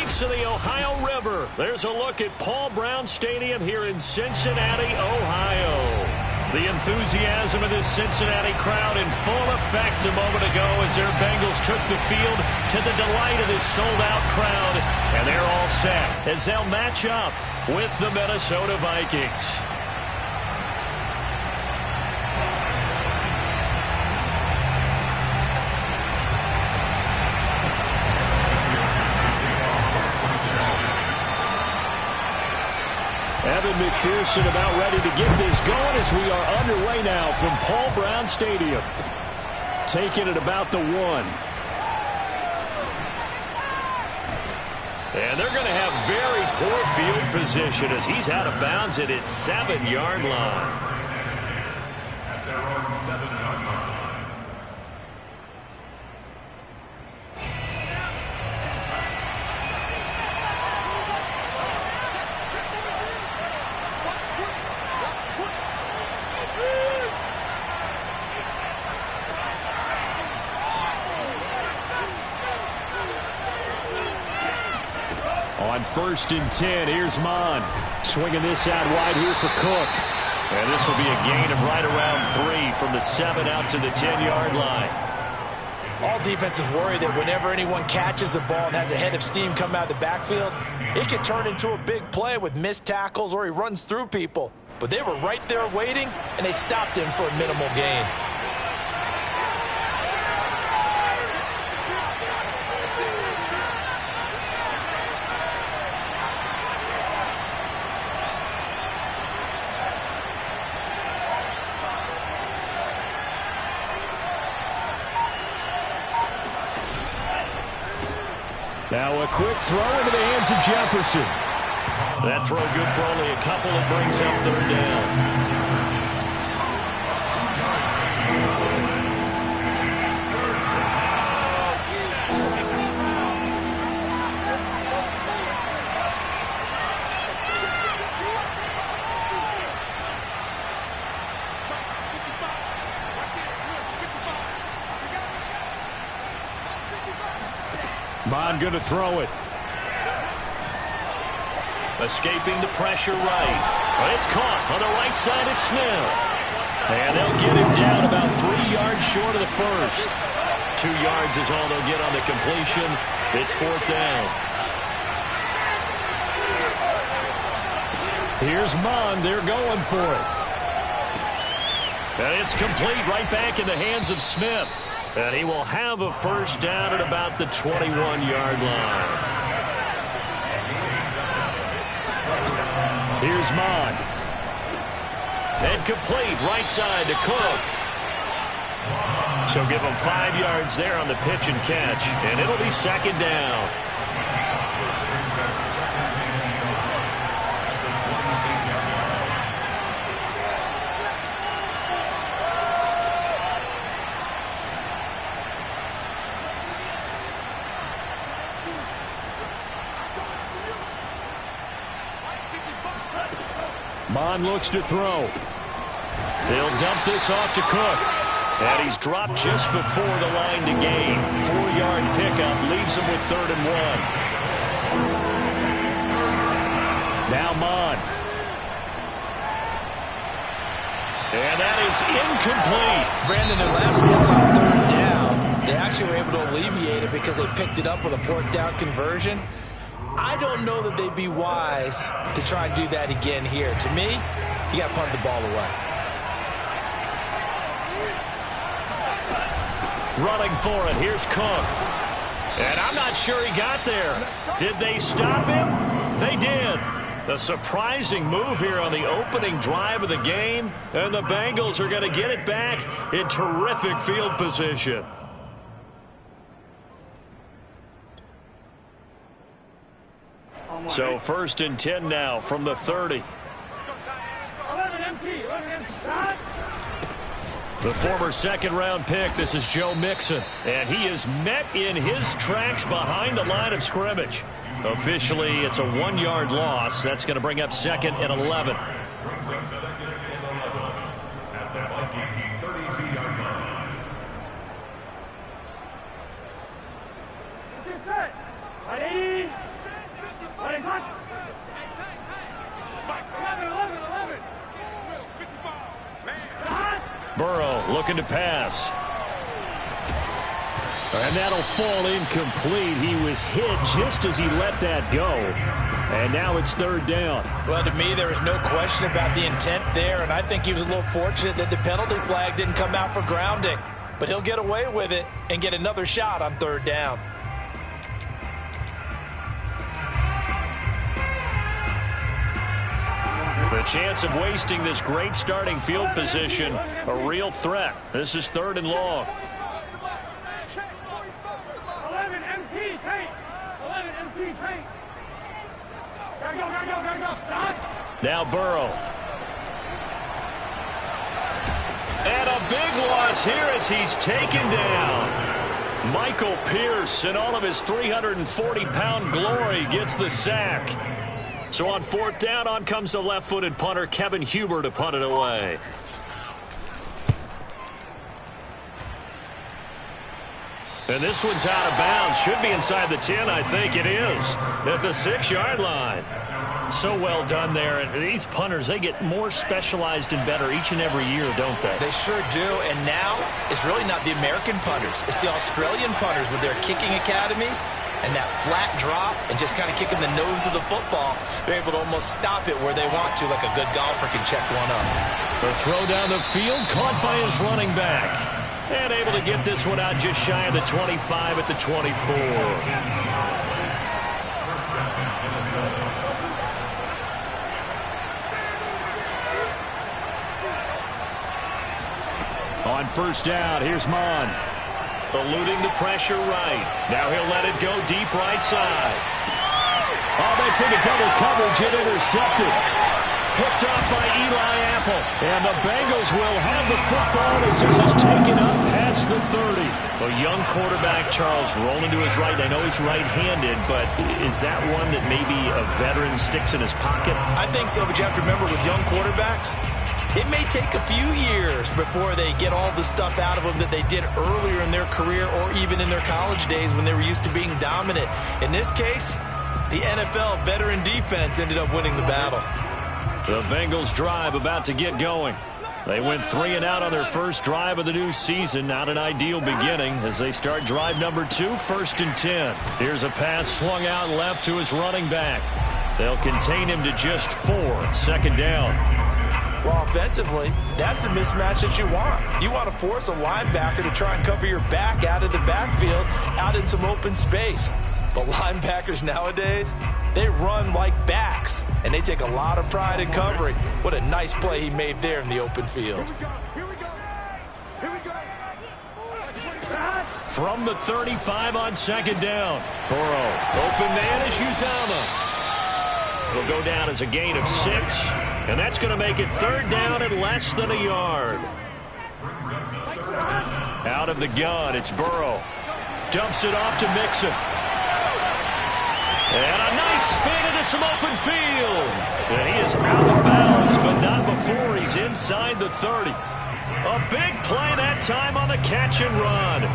banks of the Ohio River. There's a look at Paul Brown Stadium here in Cincinnati, Ohio. The enthusiasm of this Cincinnati crowd in full effect a moment ago as their Bengals took the field to the delight of this sold-out crowd. And they're all set as they'll match up with the Minnesota Vikings. Evan McPherson about ready to get this going as we are underway now from Paul Brown Stadium. Taking it about the 1. And they're going to have very poor field position as he's out of bounds at his 7-yard line. At their own 7-yard line. On 1st and 10, here's Mon. Swinging this out wide here for Cook. And this will be a gain of right around 3 from the 7 out to the 10-yard line. All defenses worry that whenever anyone catches the ball and has a head of steam come out of the backfield, it could turn into a big play with missed tackles or he runs through people. But they were right there waiting, and they stopped him for a minimal gain. Now a quick throw into the hands of Jefferson. That throw good for only a couple. It brings up 3rd down. Bond going to throw it. Escaping the pressure right. But it's caught on the right side at Smith. And they'll get him down about 3 yards short of the first. 2 yards is all they'll get on the completion. It's 4th down. Here's Mon. They're going for it. And it's complete right back in the hands of Smith. And he will have a 1st down at about the 21-yard line. Here's Mon. And complete right side to Cook. So give him 5 yards there on the pitch and catch. And it'll be 2nd down. Mon looks to throw. They'll dump this off to Cook. And he's dropped just before the line to gain. 4-yard pickup leaves him with 3rd and 1. Now Mon. And that is incomplete. Brandon, their last miss on 3rd down, they actually were able to alleviate it because they picked it up with a 4th down conversion. I don't know that they'd be wise to try and do that again here. To me, you got to punt the ball away. Running for it. Here's Cook. And I'm not sure he got there. Did they stop him? They did. A surprising move here on the opening drive of the game. And the Bengals are going to get it back in terrific field position. So 1st and 10 now from the 30. The former 2nd-round pick, this is Joe Mixon. And he is met in his tracks behind the line of scrimmage. Officially, it's a 1-yard loss. That's going to bring up 2nd and 11. Brings up 2nd and 11 at the Vikings 32-yard line. Burrow looking to pass. And that'll fall incomplete. He was hit just as he let that go. And now it's third down. Well, to me, there is no question about the intent there, and I think he was a little fortunate that the penalty flag didn't come out for grounding. But he'll get away with it and get another shot on third down. The chance of wasting this great starting field position, a real threat. This is third and long. 11 MT, paint. 11 MT, paint. Gotta go. Now Burrow. And a big loss here as he's taken down. Michael Pierce, in all of his 340-pound glory, gets the sack. So on fourth down, on comes the left-footed punter, Kevin Huber, to punt it away. And this one's out of bounds. Should be inside the 10, I think it is. At the 6-yard line. So well done there. And these punters, they get more specialized and better each and every year, don't they? They sure do. And now, it's really not the American punters. It's the Australian punters with their kicking academies and that flat drop and just kind of kicking the nose of the football. They're able to almost stop it where they want to, like a good golfer can check one up. The throw down the field, caught by his running back. And able to get this one out just shy of the 25 at the 24. On first down, here's Mon. Eluding the pressure right. Now he'll let it go deep right side. Oh, that's into double coverage and intercepted. Picked up by Eli Apple. And the Bengals will have the football as this is taken up past the 30. A young quarterback, Charles, rolling to his right. I know he's right-handed, but is that one that maybe a veteran sticks in his pocket? I think so, but you have to remember with young quarterbacks, it may take a few years before they get all the stuff out of them that they did earlier in their career or even in their college days when they were used to being dominant. In this case, the NFL veteran defense ended up winning the battle. The Bengals drive about to get going. They went 3 and out on their first drive of the new season. Not an ideal beginning as they start drive number 2, first and 10. Here's a pass swung out left to his running back. They'll contain him to just 4, second down. Well, offensively, that's the mismatch that you want. You want to force a linebacker to try and cover your back out of the backfield, out in some open space. But linebackers nowadays, they run like backs, and they take a lot of pride in covering. What a nice play he made there in the open field. Here we go. From the 35 on second down. Burrow, open man is Uzomah. Will go down as a gain of 6, and that's going to make it third down at less than a yard. Out of the gun, it's Burrow. Dumps it off to Mixon. And a nice spin into some open field. And he is out of bounds, but not before he's inside the 30. A big play that time on the catch and run.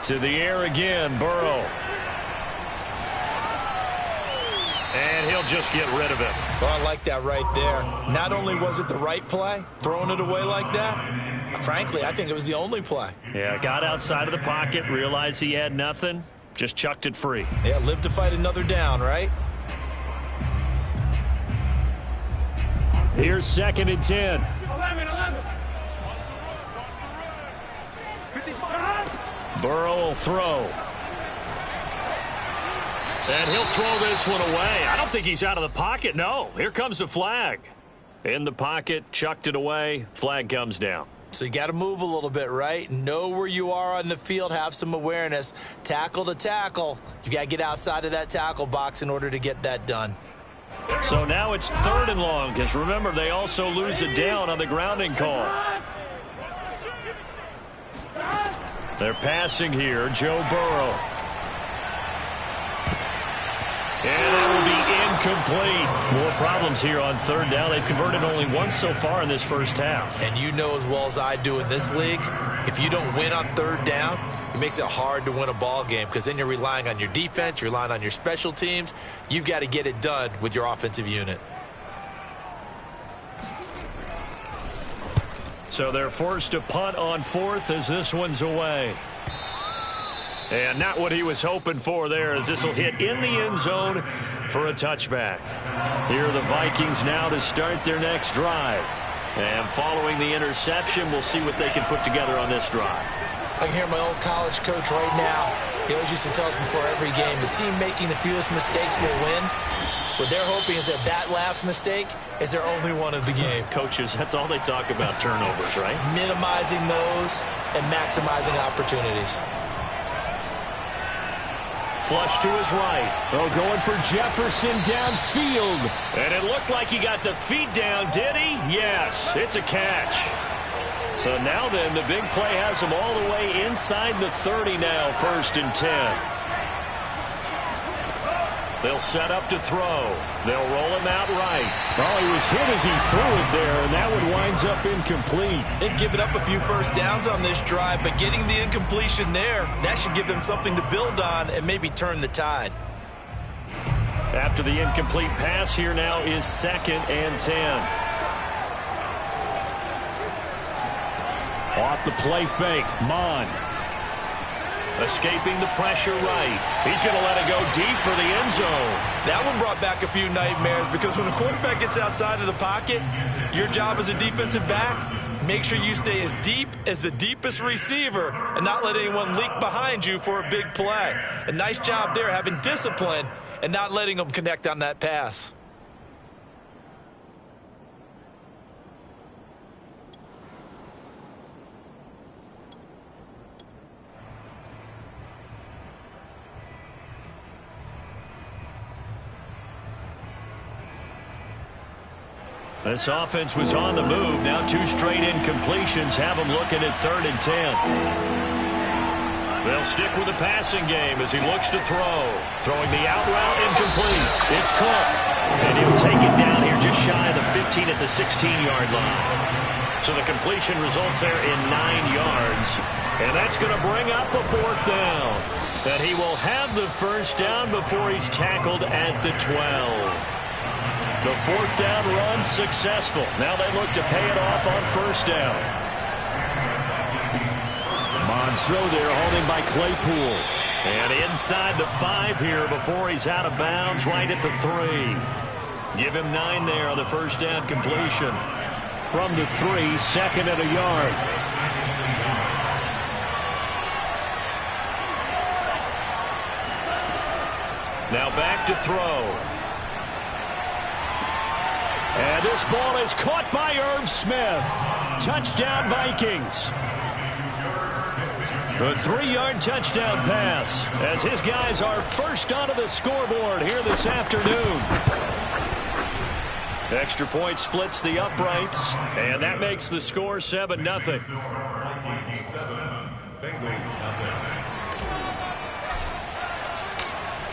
To the air again, Burrow. And he'll just get rid of it. So I like that right there. Not only was it the right play, throwing it away like that, frankly, I think it was the only play. Yeah, got outside of the pocket, realized he had nothing, just chucked it free. Yeah, live to fight another down, right? Here's second and 10. 11. Burrow will throw. And he'll throw this one away. I don't think he's out of the pocket. No, here comes the flag. In the pocket, chucked it away, flag comes down. So you got to move a little bit, right? Know where you are on the field, have some awareness. Tackle to tackle. You got to get outside of that tackle box in order to get that done. So now it's 3rd and long, because remember, they also lose it down on the grounding call. They're passing here, Joe Burrow. And it will be incomplete. More problems here on 3rd down. They've converted only once so far in this first half. And you know as well as I do in this league, if you don't win on 3rd down, it makes it hard to win a ball game because then you're relying on your defense, you're relying on your special teams. You've got to get it done with your offensive unit. So they're forced to punt on 4th as this one's away. And not what he was hoping for there, as this will hit in the end zone for a touchback. Here are the Vikings now to start their next drive. And following the interception, we'll see what they can put together on this drive. I can hear my old college coach right now. He always used to tell us before every game, the team making the fewest mistakes will win. What they're hoping is that last mistake is their only one of the game. Coaches, that's all they talk about, turnovers, right? Minimizing those and maximizing opportunities. Flush to his right. Oh, going for Jefferson downfield. And it looked like he got the feet down, did he? Yes, it's a catch. So now then, the big play has him all the way inside the 30 now, 1st and 10. They'll set up to throw. They'll roll him out right. Oh, he was hit as he threw it there, and that one winds up incomplete. They've given up a few first downs on this drive, but getting the incompletion there, that should give them something to build on and maybe turn the tide. After the incomplete pass, here now is 2nd and 10. Off the play fake, Mon. Escaping the pressure right. He's going to let it go deep for the end zone. That one brought back a few nightmares because when a quarterback gets outside of the pocket, your job as a defensive back, make sure you stay as deep as the deepest receiver and not let anyone leak behind you for a big play. A nice job there having discipline and not letting them connect on that pass. This offense was on the move. Now 2 straight incompletions have them looking at 3rd and 10. They'll stick with the passing game as he looks to throw. Throwing the out route incomplete. It's Cook. And he'll take it down here just shy of the 15 at the 16-yard line. So the completion results there in 9 yards. And that's going to bring up a 4th down. And he will have the first down before he's tackled at the 12. The 4th down run successful. Now they look to pay it off on 1st down. Mon's throw there, holding by Claypool. And inside the 5 here before he's out of bounds, right at the 3. Give him 9 there on the 1st down completion. From the 3, 2nd and a yard. Now back to throw. And this ball is caught by Irv Smith. Touchdown, Vikings. A 3-yard touchdown pass as his guys are first onto the scoreboard here this afternoon. Extra point splits the uprights, and that makes the score 7-0.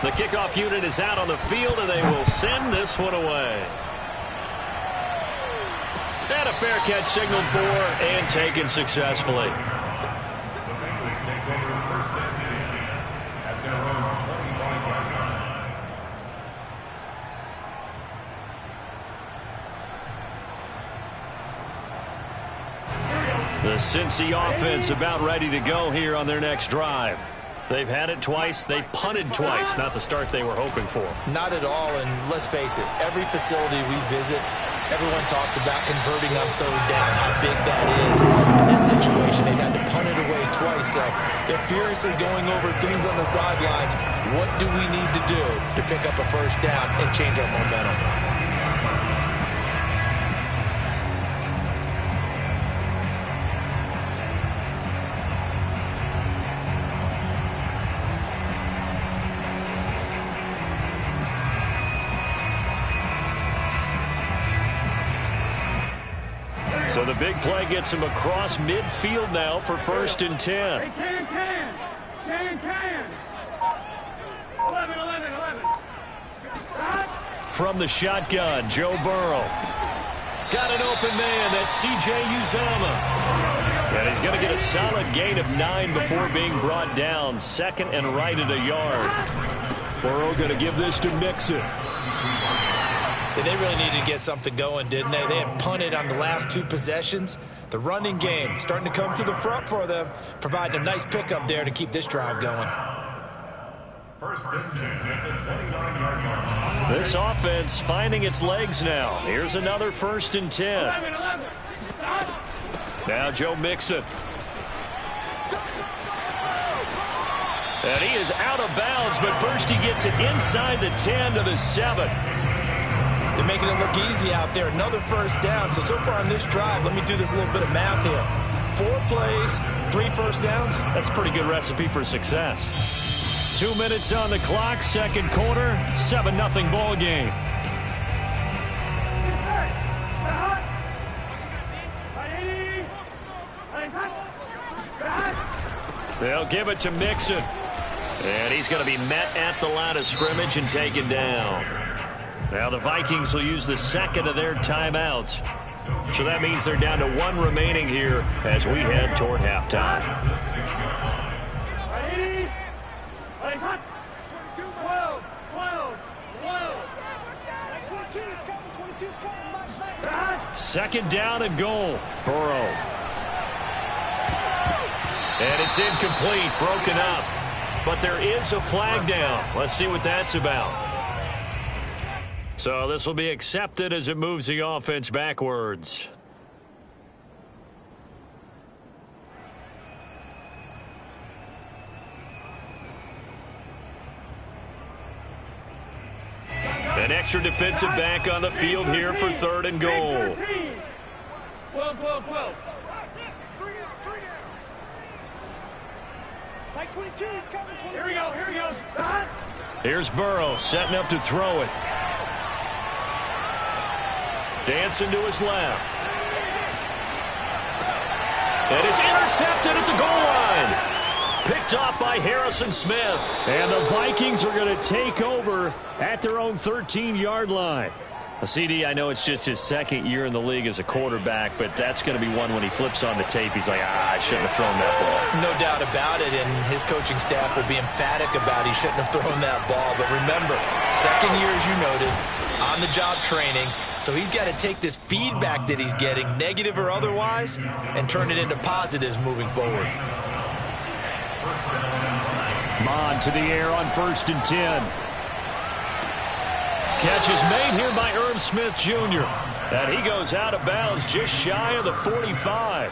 The kickoff unit is out on the field, and they will send this one away. And a fair catch signaled for and taken successfully. The Bengals take over 1st and 10 at their own 25-yard line. The Cincy offense about ready to go here on their next drive. They've had it twice. They've punted twice. Not the start they were hoping for. Not at all, and let's face it, every facility we visit, everyone talks about converting on 3rd down, how big that is. In this situation, they've had to punt it away twice, so they're furiously going over things on the sidelines. What do we need to do to pick up a 1st down and change our momentum? So the big play gets him across midfield now for 1st and 10. Hey, can. 11. From the shotgun, Joe Burrow. Got an open man. That's C.J. Uzomah. And he's going to get a solid gain of 9 before being brought down. 2nd and right at a yard. Burrow going to give this to Mixon. Yeah, they really needed to get something going, didn't they? They had punted on the last 2 possessions. The running game starting to come to the front for them, providing a nice pickup there to keep this drive going. 1st and 10 at the 29-yard line. This offense finding its legs now. Here's another 1st and 10. 11. Now Joe Mixon. And he is out of bounds, but first he gets it inside the 10 to the 7. They're making it look easy out there. Another 1st down. So far on this drive, let me do this little bit of math here. 4 plays, 3 1st downs. That's a pretty good recipe for success. 2 minutes on the clock, 2nd quarter, 7-0 ball game. They'll give it to Mixon. And he's going to be met at the line of scrimmage and taken down. Now the Vikings will use the 2nd of their timeouts. So that means they're down to 1 remaining here as we head toward halftime. 2nd down and goal. Burrow. And it's incomplete, broken up. But there is a flag down. Let's see what that's about. So this will be accepted as it moves the offense backwards. An extra defensive back on the field here for 3rd and goal. 12. Like 22, he's coming. 22. Here we go. Here's Burrow setting up to throw it. Dancing to his left. And it's intercepted at the goal line. Picked off by Harrison Smith. And the Vikings are going to take over at their own 13-yard line. CD, I know it's just his 2nd year in the league as a quarterback, but that's going to be one when he flips on the tape. He's like, I shouldn't have thrown that ball. No doubt about it, and his coaching staff will be emphatic about he shouldn't have thrown that ball. But remember, 2nd year, as you noted, on-the-job training. So he's got to take this feedback that he's getting, negative or otherwise, and turn it into positives moving forward. Mon to the air on 1st and 10. Catch is made here by Irv Smith Jr. And he goes out of bounds just shy of the 45.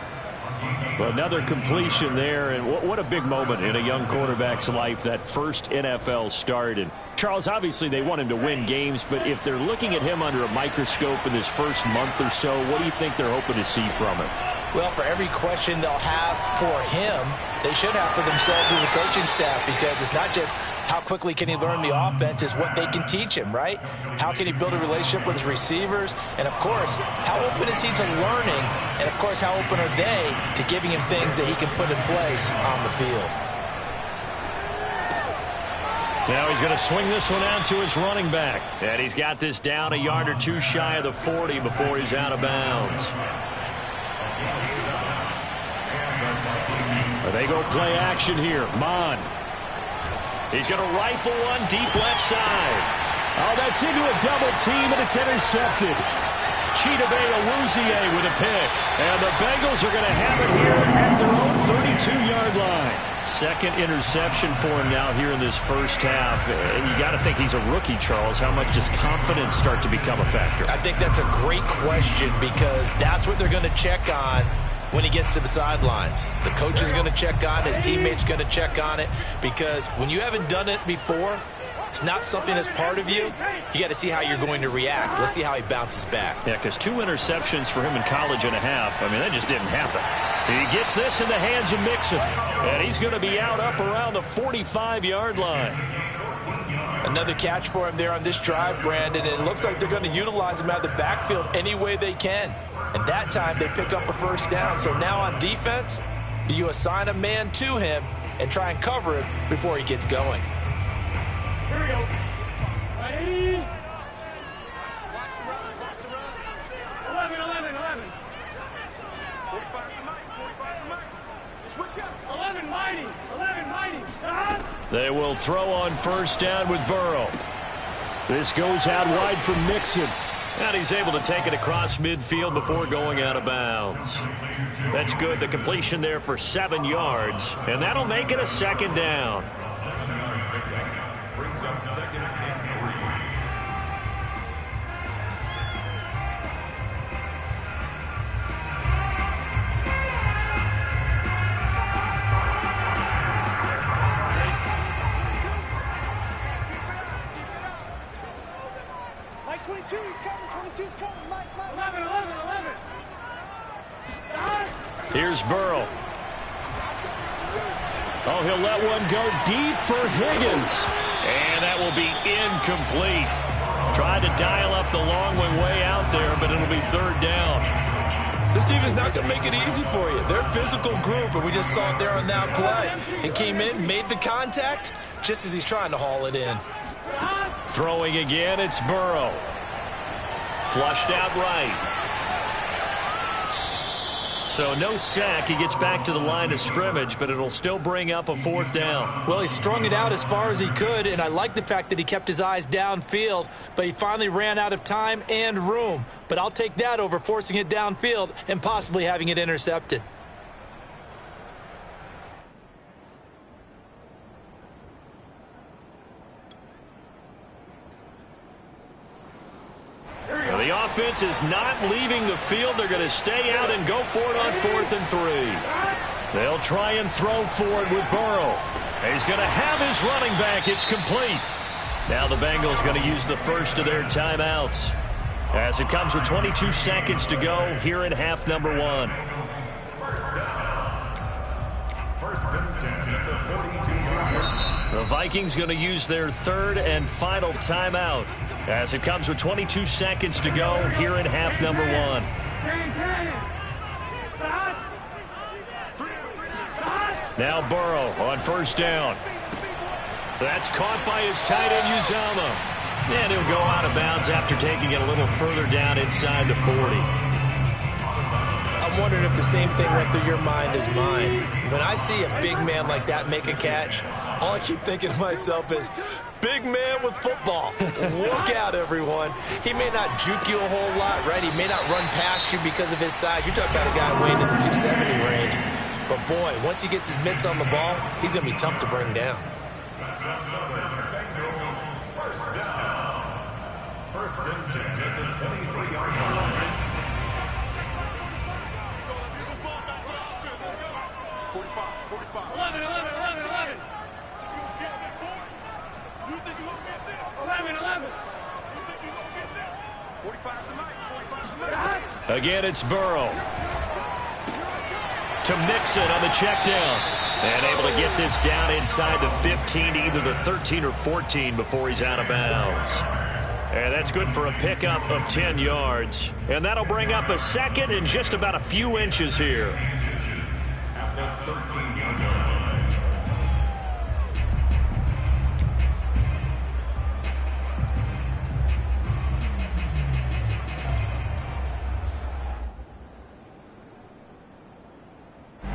Well, another completion there, and what a big moment in a young quarterback's life, that first NFL start. And Charles, obviously they want him to win games, but if they're looking at him under a microscope in this first month or so, what do you think they're hoping to see from him? Well, for every question they'll have for him, they should have for themselves as a coaching staff, because it's not just how quickly can he learn the offense, it's what they can teach him, right? How can he build a relationship with his receivers? And, of course, how open is he to learning? And, of course, how open are they to giving him things that he can put in place on the field? Now he's going to swing this one out to his running back. And he's got this down a yard or 2 shy of the 40 before he's out of bounds. They go play action here. Mon. He's going to rifle one deep left side. Oh, that's into a double team, and it's intercepted. Chidobe Awuzie with a pick. And the Bengals are going to have it here at their own 32-yard line. 2nd interception for him now here in this first half. And you got to think he's a rookie, Charles. How much does confidence start to become a factor? I think that's a great question, because that's what they're going to check on when he gets to the sidelines. The coach is going to check on it. His teammates going to check on it, because when you haven't done it before, it's not something that's part of you. You got to see how you're going to react. Let's see how he bounces back. Yeah, because 2 interceptions for him in college and a half. I mean, that just didn't happen. He gets this in the hands of Mixon, and he's going to be out up around the 45-yard line. Another catch for him there on this drive, Brandon. And it looks like they're going to utilize him out of the backfield any way they can. And that time they pick up a first down. So now on defense, do you assign a man to him and try and cover him before he gets going? Here we go. Ready? 11, 11, 11. 11 mighty. 11 mighty. They will throw on first down with Burrow. This goes out wide from Mixon. And he's able to take it across midfield before going out of bounds. That's good. The completion there for 7 yards. And that'll make it a second down. Brings up second and 3. Mike 22 is coming, 22 is coming, Mike. 11, 11, 11. Here's Burrow. Oh, he'll let one go deep for Higgins. And that will be incomplete. Tried to dial up the long way out there, but it'll be third down. This defense is not going to make it easy for you. They're a physical group, and we just saw it there on that play. He came in, made the contact, just as he's trying to haul it in. Throwing again, it's Burrow. Flushed out right. So no sack. He gets back to the line of scrimmage, but it'll still bring up a fourth down. Well, he strung it out as far as he could, and I like the fact that he kept his eyes downfield, but he finally ran out of time and room. But I'll take that over forcing it downfield and possibly having it intercepted. The offense is not leaving the field. They're going to stay out and go for it on 4th and 3. They'll try and throw for it with Burrow. He's going to have his running back. It's complete. Now the Bengals going to use the first of their timeouts as it comes with 22 seconds to go here in half number 1. First and 10 at the 42-yard line. The Vikings going to use their third and final timeout as it comes with 22 seconds to go here in half number 1. Now Burrow on first down. That's caught by his tight end Uzama. And he'll go out of bounds after taking it a little further down inside the 40. I'm wondering if the same thing went through your mind as mine. When I see a big man like that make a catch, all I keep thinking to myself is, big man with football. Look out, everyone. He may not juke you a whole lot, right? He may not run past you because of his size. You're talking about a guy weighing in the 270 range. But, boy, once he gets his mitts on the ball, he's going to be tough to bring down. First down. First and 10 at the 23-yard line. 11, 11, 11, 11. 11, 11. Again, it's Burrow. To Mixon on the check down. And able to get this down inside the 15, either the 13 or 14 before he's out of bounds. And that's good for a pickup of 10 yards. And that'll bring up a second and just about a few inches here. At the 13-yard line.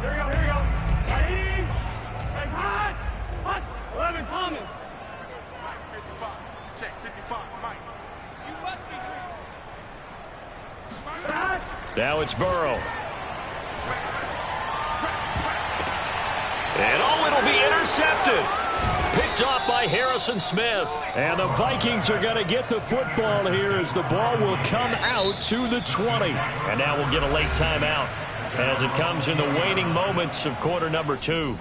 Here we go, here we go. Ready? Take hot. Hot. 11, Thomas. Mike 55. Check 55, Mike. You must be treated. Now it's Burrow. And it'll be intercepted. Picked off by Harrison Smith. And the Vikings are going to get the football here as the ball will come out to the 20. And now we'll get a late timeout as it comes in the waning moments of quarter number 2.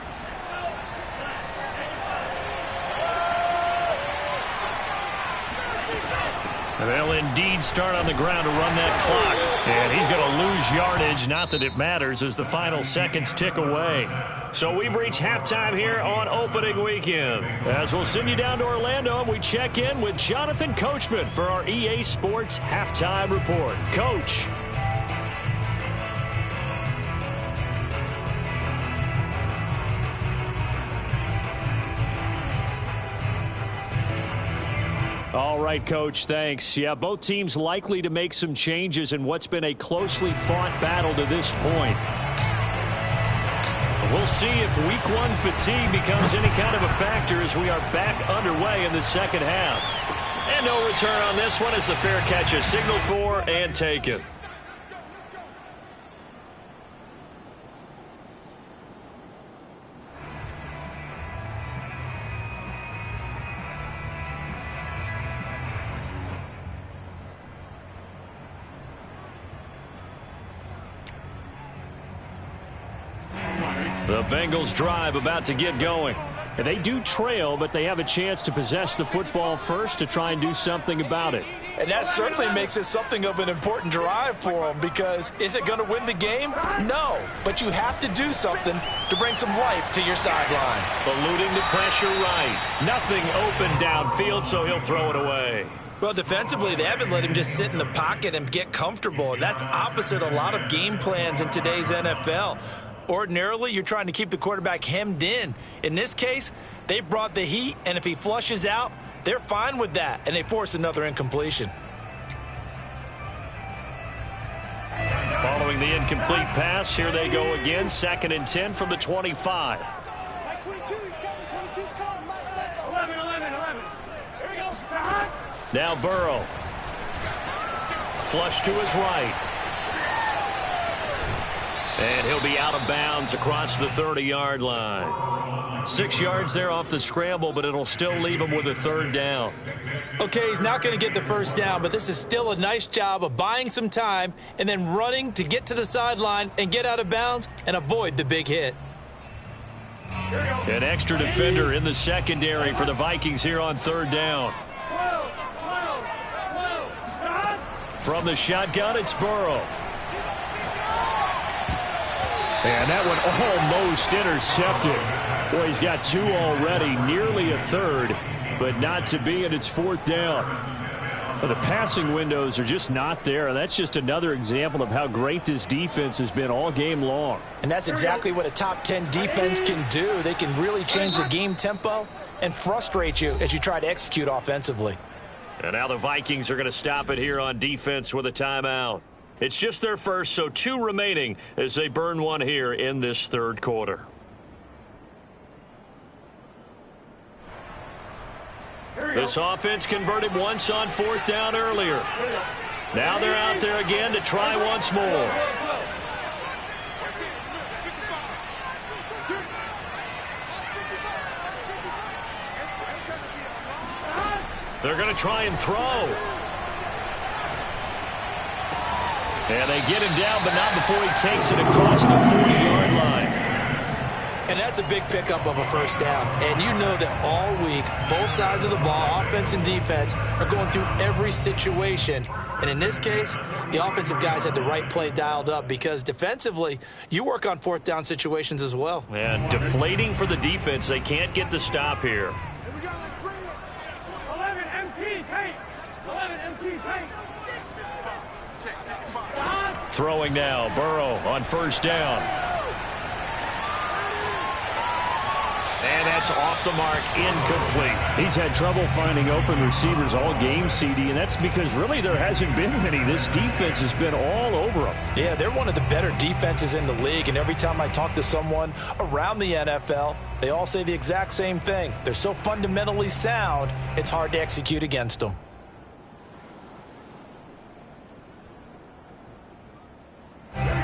And they'll indeed start on the ground to run that clock. And he's going to lose yardage. Not that it matters as the final seconds tick away. So we've reached halftime here on opening weekend. As we'll send you down to Orlando and we check in with Jonathan Coachman for our EA Sports Halftime Report. Coach. All right, Coach, thanks. Yeah, both teams likely to make some changes in what's been a closely fought battle to this point. We'll see if week one fatigue becomes any kind of a factor as we are back underway in the second half. And no return on this one as the fair catch is signaled for and taken. The Bengals drive about to get going. And they do trail, but they have a chance to possess the football first to try and do something about it. And that certainly makes it something of an important drive for them, because is it going to win the game? No, but you have to do something to bring some life to your sideline. Eluding the pressure right. Nothing open downfield, so he'll throw it away. Well, defensively, they haven't let him just sit in the pocket and get comfortable, and that's opposite a lot of game plans in today's NFL. Ordinarily, you're trying to keep the quarterback hemmed in. In this case, they brought the heat, and if he flushes out, they're fine with that, and they force another incompletion. Following the incomplete pass, here they go again. 2nd and 10 from the 25. 22, he's coming. 22's coming. 11. Here we go. Now Burrow. Flush to his right. And he'll be out of bounds across the 30-yard line. 6 yards there off the scramble, but it'll still leave him with a 3rd down. Okay, he's not going to get the 1st down, but this is still a nice job of buying some time and then running to get to the sideline and get out of bounds and avoid the big hit. An extra defender in the secondary for the Vikings here on 3rd down. From the shotgun, it's Burrow. And that one almost intercepted. Boy, he's got 2 already, nearly a 3rd, but not to be, and it's 4th down. Well, the passing windows are just not there. That's just another example of how great this defense has been all game long. And that's exactly what a top 10 defense can do. They can really change the game tempo and frustrate you as you try to execute offensively. And now the Vikings are going to stop it here on defense with a timeout. It's just their first, so 2 remaining as they burn one here in this 3rd quarter. This offense converted once on 4th down earlier. Now they're out there again to try once more. They're going to try and throw. And they get him down, but not before he takes it across the 40-yard line. And that's a big pickup of a 1st down. And you know that all week, both sides of the ball, offense and defense, are going through every situation. And in this case, the offensive guys had the right play dialed up, because defensively, you work on 4th down situations as well. And deflating for the defense. They can't get the stop here. 11 MT paint. 11 MT paint. Throwing now, Burrow on 1st down. And that's off the mark, incomplete. He's had trouble finding open receivers all game, CD, and that's because really there hasn't been many. This defense has been all over them. Yeah, they're one of the better defenses in the league, and every time I talk to someone around the NFL, they all say the exact same thing. They're so fundamentally sound, it's hard to execute against them.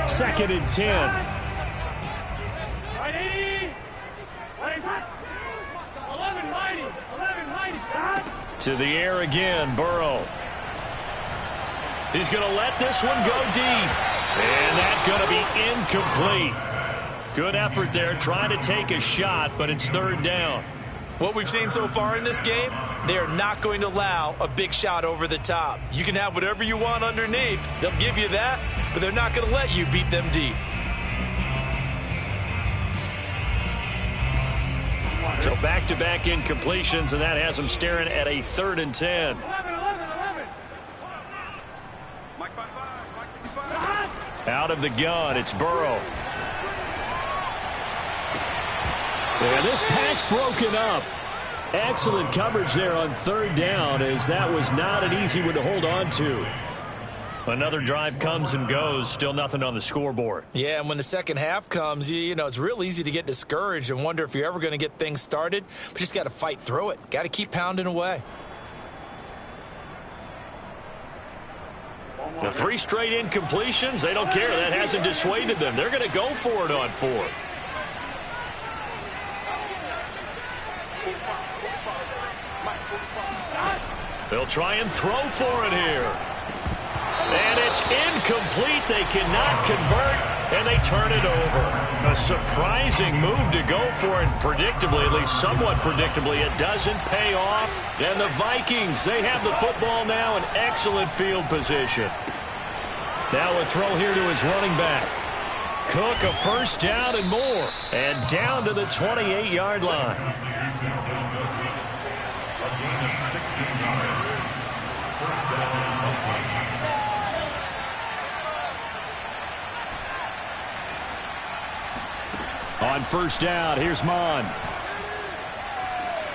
Second and 10. Ready? Ready, set. 11 mighty. 11 mighty. To the air again, Burrow. He's going to let this one go deep. And that's going to be incomplete. Good effort there, trying to take a shot, but it's 3rd down. What we've seen so far in this game, they are not going to allow a big shot over the top. You can have whatever you want underneath. They'll give you that, but they're not going to let you beat them deep. So back-to-back incompletions, and that has them staring at a 3rd and 10. 11. Mike 55. Out of the gun, it's Burrow. And this pass broken up. Excellent coverage there on third down, as that was not an easy one to hold on to. Another drive comes and goes, still nothing on the scoreboard. Yeah, and when the second half comes, you know, it's real easy to get discouraged and wonder if you're ever going to get things started. But you just got to fight through it. Got to keep pounding away. The 3 straight incompletions, they don't care. That hasn't dissuaded them. They're going to go for it on 4th. They'll try and throw for it here. And it's incomplete. They cannot convert, and they turn it over. A surprising move to go for it. Predictably, at least somewhat predictably, it doesn't pay off. And the Vikings, they have the football now in excellent field position. Now a throw here to his running back. Cook, a first down and more. And down to the 28-yard line. On first down, here's Mon.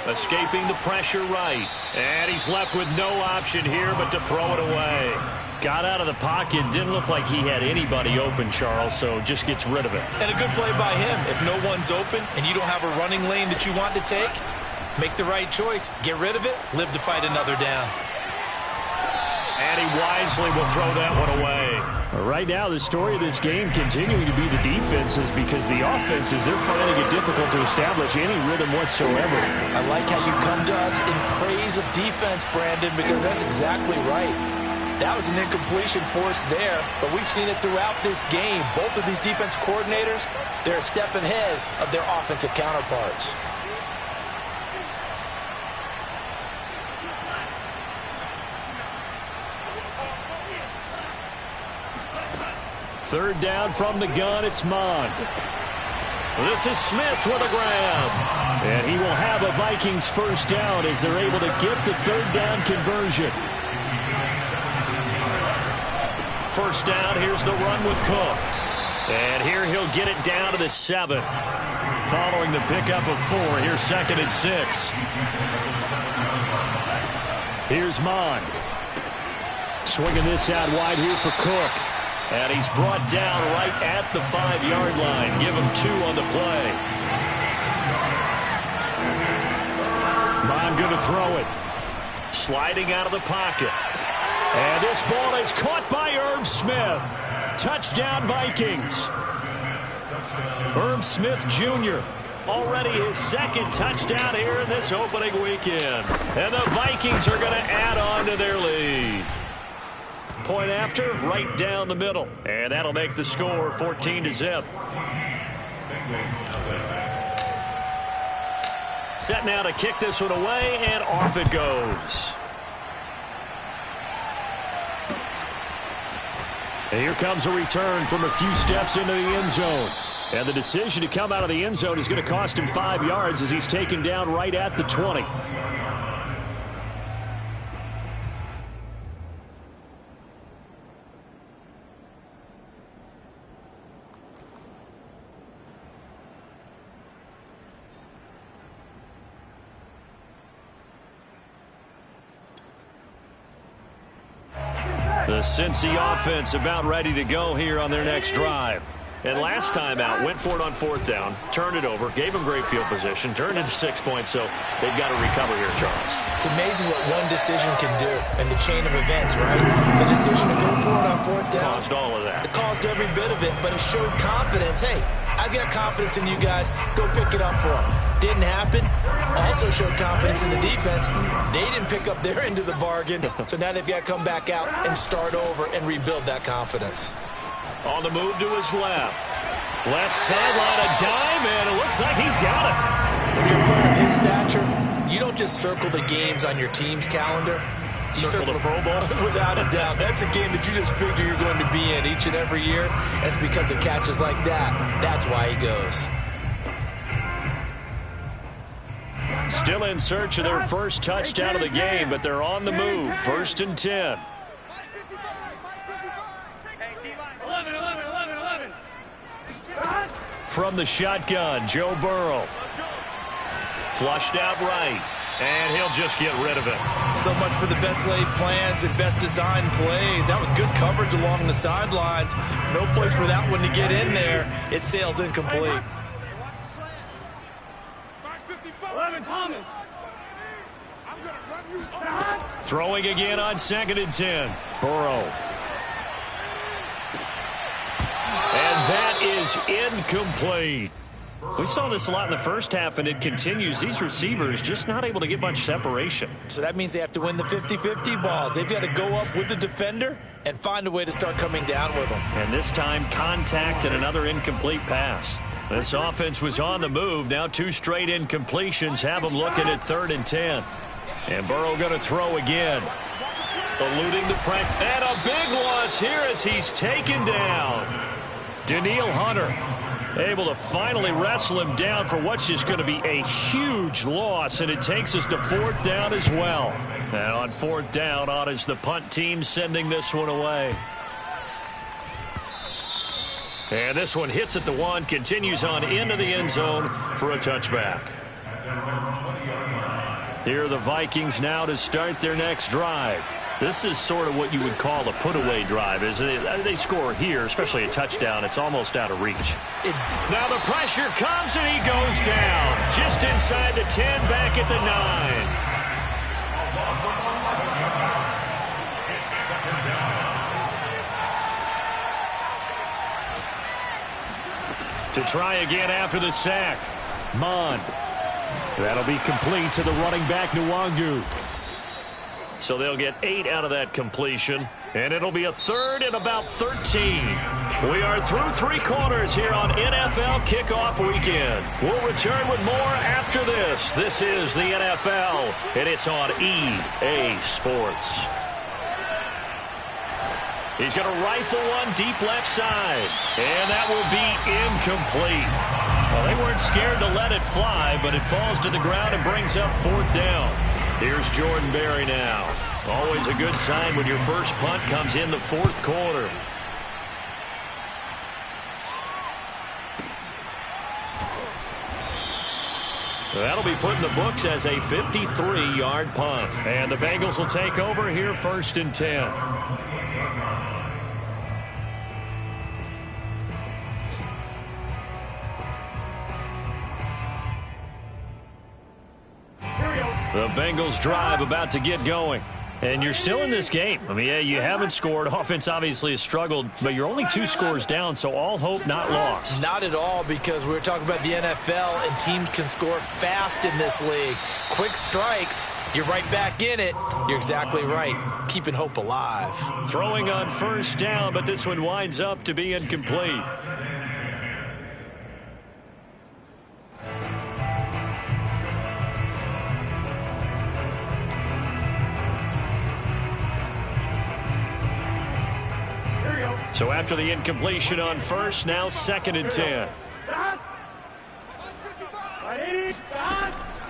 Escaping the pressure right. And he's left with no option here but to throw it away. Got out of the pocket. Didn't look like he had anybody open, Charles, so just gets rid of it. And a good play by him. If no one's open and you don't have a running lane that you want to take, make the right choice. Get rid of it. Live to fight another down. And he wisely will throw that one away. Right now, the story of this game continuing to be the defenses, because the offenses, they're finding it difficult to establish any rhythm whatsoever. I like how you come to us in praise of defense, Brandon, because that's exactly right. That was an incompletion force there, but we've seen it throughout this game. Both of these defense coordinators, they're a step ahead of their offensive counterparts. Third down from the gun, it's Mon. This is Smith with a grab. And he will have a Vikings first down as they're able to get the third down conversion. First down, here's the run with Cook. And here he'll get it down to the 7. Following the pickup of 4, here's 2nd and 6. Here's Mon. Swinging this out wide here for Cook. And he's brought down right at the 5-yard line. Give him 2 on the play. Mon going to throw it. Sliding out of the pocket. And this ball is caught by Irv Smith. Touchdown, Vikings. Irv Smith Jr. already his 2nd touchdown here in this opening weekend. And the Vikings are going to add on to their lead. Point after, right down the middle. And that'll make the score 14-0. Set now to kick this one away, and off it goes. And here comes a return from a few steps into the end zone. And the decision to come out of the end zone is going to cost him 5 yards as he's taken down right at the 20. The Cincy offense about ready to go here on their next drive. And last time out, went for it on 4th down, turned it over, gave them great field position, turned into 6 points, so they've got to recover here, Charles. It's amazing what one decision can do in the chain of events, right? The decision to go for it on 4th down. Caused all of that. It caused every bit of it, but it showed confidence. Hey, I've got confidence in you guys. Go pick it up for them. Didn't happen. Also showed confidence in the defense. They didn't pick up their end of the bargain, so now they've got to come back out and start over and rebuild that confidence. On the move to his left. Left sideline, a dime, and it looks like he's got it. When you're a player of his stature, you don't just circle the games on your team's calendar. You circle the Pro Bowl? Without a doubt. That's a game that you just figure you're going to be in each and every year. That's because of catches like that. That's why he goes. Still in search of their first touchdown of the game, but they're on the move. 1st and 10. 11. From the shotgun, Joe Burrow. Flushed out right. And he'll just get rid of it. So much for the best laid plans and best designed plays. That was good coverage along the sidelines. No place for that one to get in there. It sails incomplete. 11 Thomas. Throwing again on 2nd and 10. Burrow. And that is incomplete. We saw this a lot in the first half, and it continues. These receivers just not able to get much separation. So that means they have to win the 50-50 balls. They've got to go up with the defender and find a way to start coming down with them. And this time, contact and another incomplete pass. This offense was on the move. Now 2 straight incompletions have them looking at 3rd and 10. And Burrow going to throw again. Eluding the pressure. And a big loss here as he's taken down. Danielle Hunter able to finally wrestle him down for what's just going to be a huge loss, and it takes us to 4th down as well. And on 4th down, on is the punt team sending this one away. And this one hits at the 1, continues on into the end zone for a touchback. Here are the Vikings now to start their next drive. This is sort of what you would call a put-away drive, isn't it? They score here, especially a touchdown. It's almost out of reach. Now the pressure comes, and he goes down. Just inside the 10, back at the 9. To try again after the sack. Mond. That'll be complete to the running back, Nwangu. So they'll get 8 out of that completion, and it'll be a 3rd and about 13. We are through 3 quarters here on NFL Kickoff Weekend. We'll return with more after this. This is the NFL, and it's on EA Sports. He's going to rifle one deep left side, and that will be incomplete. Well, they weren't scared to let it fly, but it falls to the ground and brings up 4th down. Here's Jordan Berry now. Always a good sign when your first punt comes in the 4th quarter. That'll be put in the books as a 53-yard punt. And the Bengals will take over here 1st and 10. The Bengals drive about to get going. And you're still in this game. I mean, yeah, you haven't scored. Offense obviously has struggled, but you're only 2 scores down, so all hope not lost. Not at all, because we were talking about the NFL, and teams can score fast in this league. Quick strikes, you're right back in it. You're exactly right. Keeping hope alive. Throwing on 1st down, but this one winds up to be incomplete. So after the incompletion on 1st, now 2nd and 10.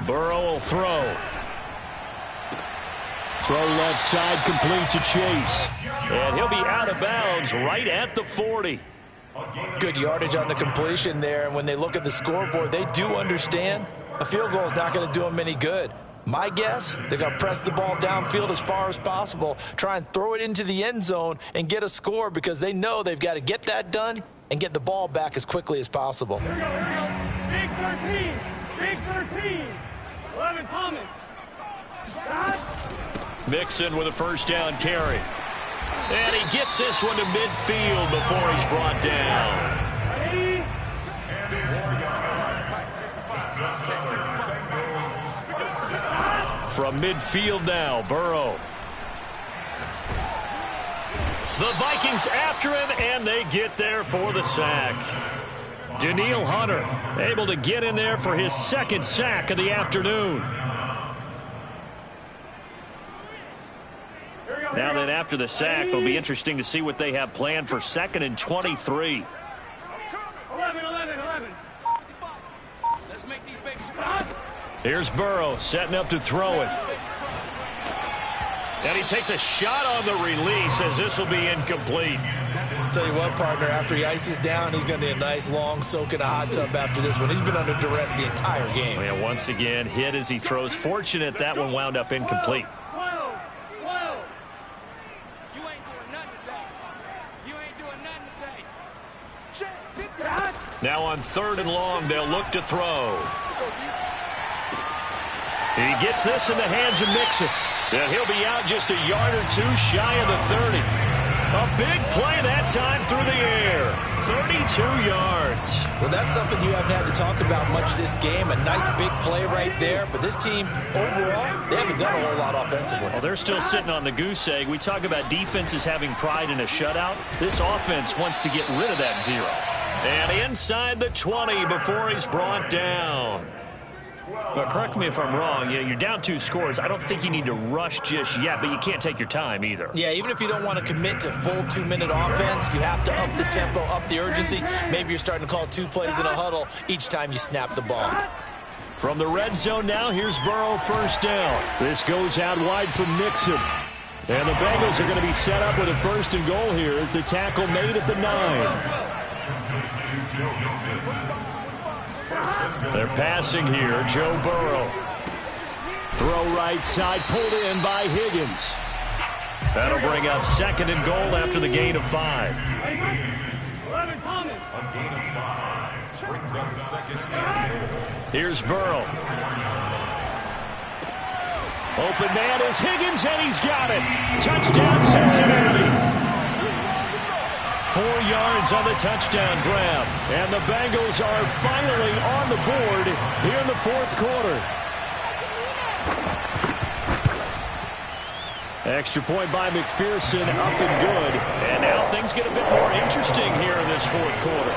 Burrow will throw. Throw left side, complete to Chase. And he'll be out of bounds right at the 40. Good yardage on the completion there, and when they look at the scoreboard, they do understand a field goal is not going to do them any good. My guess, they're going to press the ball downfield as far as possible, try and throw it into the end zone and get a score, because they know they've got to get that done and get the ball back as quickly as possible. Here we go, here we go. Big 13. Big 13. 11 Thomas. Mixon with a 1st down carry. And he gets this one to midfield before he's brought down. From midfield now, Burrow. The Vikings after him, and they get there for the sack. Danielle Hunter able to get in there for his 2nd sack of the afternoon. Now then, after the sack, it'll be interesting to see what they have planned for 2nd and 23. 11. Let's make these babies. Here's Burrow setting up to throw it. And he takes a shot on the release as this will be incomplete. Tell you what, partner, after he ices down, he's going to need a nice long soak in a hot tub after this one. He's been under duress the entire game. Yeah, once again, hit as he throws. Fortunate that one wound up incomplete. Now on 3rd and long, they'll look to throw. He gets this in the hands of Mixon. And he'll be out just a yard or two shy of the 30. A big play that time through the air. 32 yards. Well, that's something you haven't had to talk about much this game. A nice big play right there. But this team, overall, they haven't done a whole lot offensively. Well, they're still sitting on the goose egg. We talk about defenses having pride in a shutout. This offense wants to get rid of that 0. And inside the 20 before he's brought down. But correct me if I'm wrong, you're down 2 scores. I don't think you need to rush just yet, but you can't take your time either. Yeah, even if you don't want to commit to full 2-minute offense, you have to up the tempo, up the urgency. Maybe you're starting to call 2 plays in a huddle each time you snap the ball. From the red zone now, here's Burrow, 1st down. This goes out wide for Mixon. And the Bengals are going to be set up with a 1st and goal here as the tackle made at the 9. They're passing here. Joe Burrow. Throw right side, pulled in by Higgins. That'll bring up 2nd and goal after the gain of 5. Here's Burrow. Open man is Higgins, and he's got it. Touchdown, Cincinnati. 4 yards on the touchdown grab. And the Bengals are finally on the board here in the 4th quarter. Extra point by McPherson, up and good. And now things get a bit more interesting here in this 4th quarter.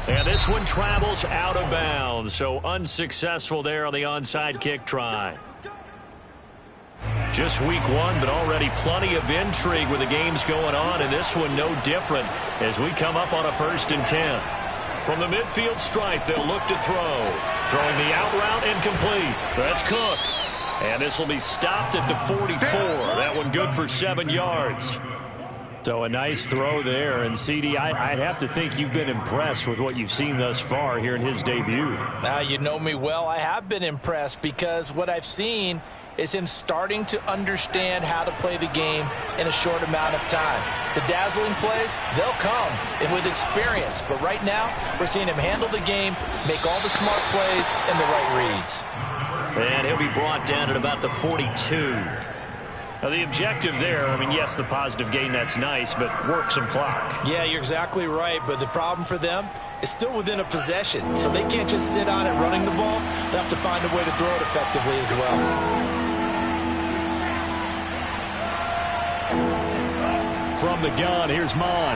And this one travels out of bounds, so unsuccessful there on the onside kick try. Just week 1, but already plenty of intrigue with the games going on, and this one no different as we come up on a 1st and 10. From the midfield stripe, they'll look to throw. Throwing the out route incomplete. That's Cook. And this will be stopped at the 44. That one good for 7 yards. So a nice throw there, and CD, I'd have to think you've been impressed with what you've seen thus far here in his debut. Now, you know me well. I have been impressed because what I've seen is him starting to understand how to play the game in a short amount of time. The dazzling plays, they'll come and with experience, but right now we're seeing him handle the game, make all the smart plays and the right reads. And he'll be brought down at about the 42. Now, the objective there, I mean, yes, the positive gain, that's nice, but work some clock. Yeah, you're exactly right, but the problem for them is still within a possession, so they can't just sit on it running the ball. They'll have to find a way to throw it effectively as well. From the gun, here's Mon.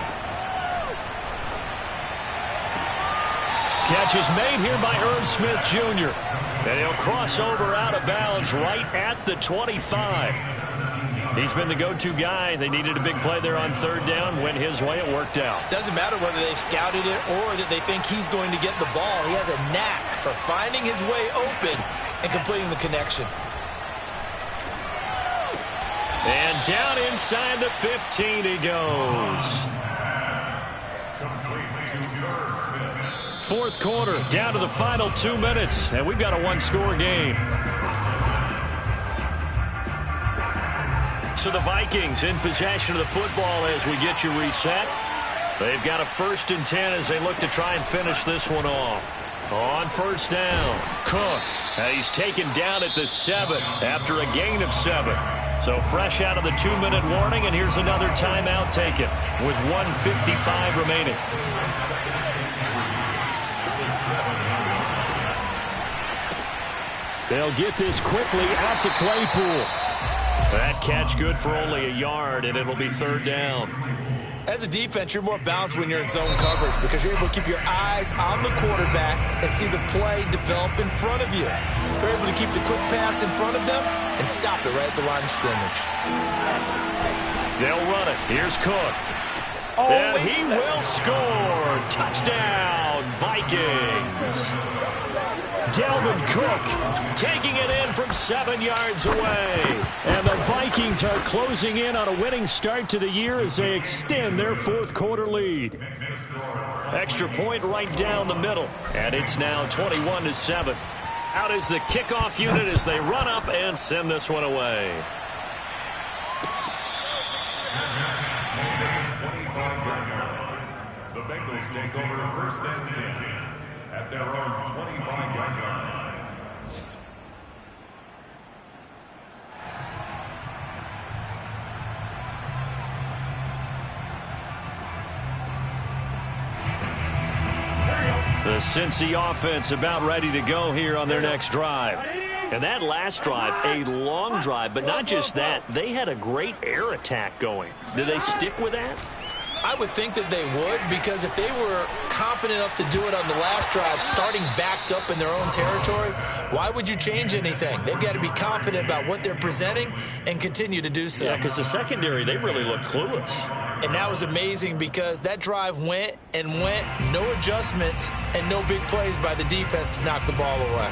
Catch is made here by Irv Smith Jr. And he'll cross over out of bounds right at the 25. He's been the go-to guy. They needed a big play there on 3rd down. Went his way. It worked out. Doesn't matter whether they scouted it or that they think he's going to get the ball. He has a knack for finding his way open and completing the connection. And down inside the 15 he goes. 4th quarter, down to the final 2 minutes, and we've got a 1-score game. So the Vikings in possession of the football as we get you reset. They've got a 1st and 10 as they look to try and finish this one off. On 1st down, Cook. He's taken down at the 7 after a gain of 7. So fresh out of the 2-minute warning, and here's another timeout taken with 1:55 remaining. They'll get this quickly out to Claypool. That catch good for only a yard, and it'll be 3rd down. As a defense, you're more balanced when you're in zone coverage because you're able to keep your eyes on the quarterback and see the play develop in front of you. You're able to keep the quick pass in front of them and stop it right at the line of scrimmage. They'll run it. Here's Cook. And he will score. Touchdown, Vikings. Dalvin Cook taking it in from 7 yards away. And the Vikings are closing in on a winning start to the year as they extend their fourth quarter lead. Extra point right down the middle. And it's now 21-7. Out is the kickoff unit as they run up and send this one away. The Bengals take over first and 10 at their own 25-yard line. The Cincy offense about ready to go here on their next drive. And that last drive, a long drive, but not just that. They had a great air attack going. Do they stick with that? I would think that they would, because if they were competent enough to do it on the last drive, starting backed up in their own territory, why would you change anything? They've got to be confident about what they're presenting and continue to do so. Yeah, because the secondary, they really looked clueless. And that was amazing because that drive went and went, no adjustments and no big plays by the defense to knock the ball away.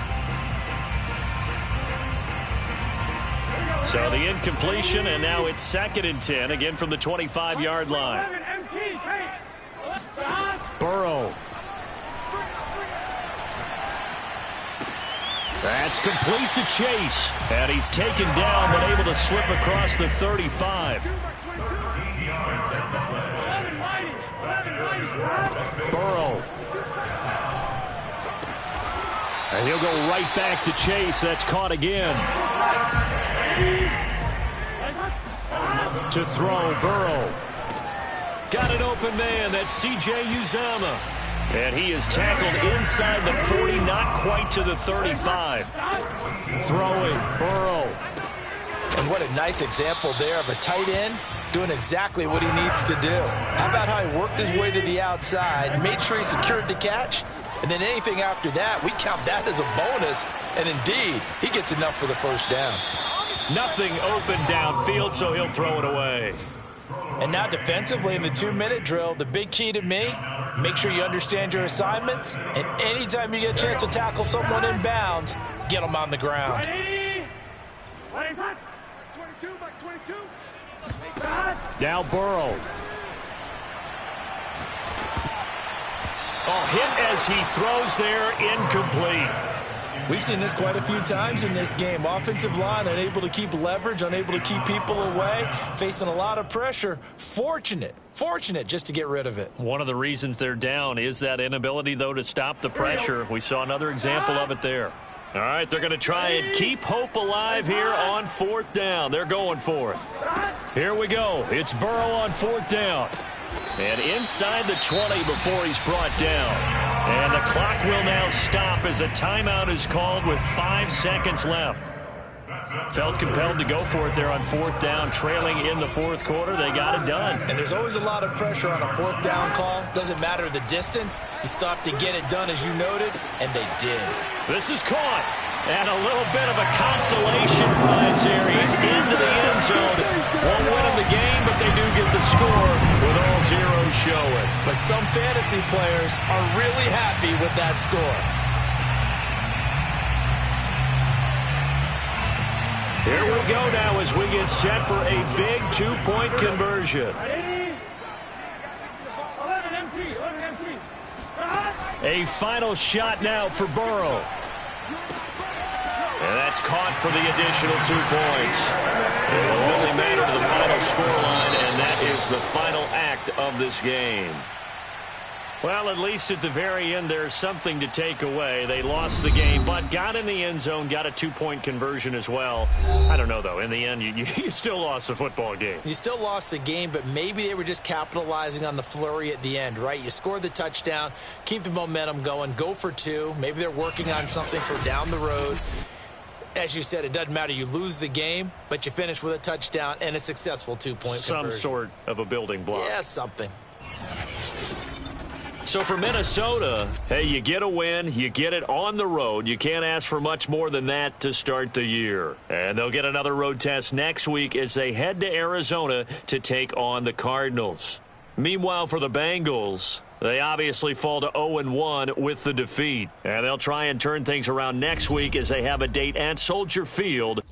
So the incompletion, and now it's 2nd and 10, again from the 25-yard line. Burrow. That's complete to Chase. And he's taken down, but able to slip across the 35. Burrow. And he'll go right back to Chase. That's caught again. To throw, Burrow. Got an open man. That's C.J. Uzomah. And he is tackled inside the 40, not quite to the 35. Throwing, Burrow. And what a nice example there of a tight end doing exactly what he needs to do. How about how he worked his way to the outside, made sure he secured the catch, and then anything after that, we count that as a bonus. And indeed, he gets enough for the first down. Nothing open downfield, so he'll throw it away. And now defensively in the 2-minute drill, the big key to me, make sure you understand your assignments, and anytime you get a chance to tackle someone in bounds, get them on the ground. Now Burrow. Oh, hit as he throws there, incomplete. We've seen this quite a few times in this game. Offensive line unable to keep leverage, unable to keep people away, facing a lot of pressure. Fortunate just to get rid of it. One of the reasons they're down is that inability, though, to stop the pressure. We saw another example of it there. All right, they're going to try and keep hope alive here on 4th down. They're going for it. Here we go. It's Burrow on 4th down. And inside the 20 before he's brought down. And the clock will now stop as a timeout is called with 5 seconds left. Felt compelled to go for it there on 4th down, trailing in the 4th quarter. They got it done. And there's always a lot of pressure on a 4th down call. Doesn't matter the distance. You stop to get it done, as you noted, and they did. This is caught. And a little bit of a consolation prize here. He's into the end zone. Won't win in the game, but they do get the score with all zeros showing. But some fantasy players are really happy with that score. Here we go now as we get set for a big 2-point conversion. A final shot now for Burrow. And that's caught for the additional 2 points. It will only matter to the final scoreline, and that is the final act of this game. Well, at least at the very end, there's something to take away. They lost the game, but got in the end zone, got a 2-point conversion as well. I don't know, though. In the end, you still lost the football game. You still lost the game, but maybe they were just capitalizing on the flurry at the end, right? You scored the touchdown, keep the momentum going, go for 2. Maybe they're working on something for down the road. As you said, it doesn't matter. You lose the game, but you finish with a touchdown and a successful 2-point conversion. Some sort of a building block. Yeah, something. So for Minnesota, hey, you get a win, you get it on the road. You can't ask for much more than that to start the year. And they'll get another road test next week as they head to Arizona to take on the Cardinals. Meanwhile, for the Bengals, they obviously fall to 0-1 with the defeat. And they'll try and turn things around next week as they have a date at Soldier Field.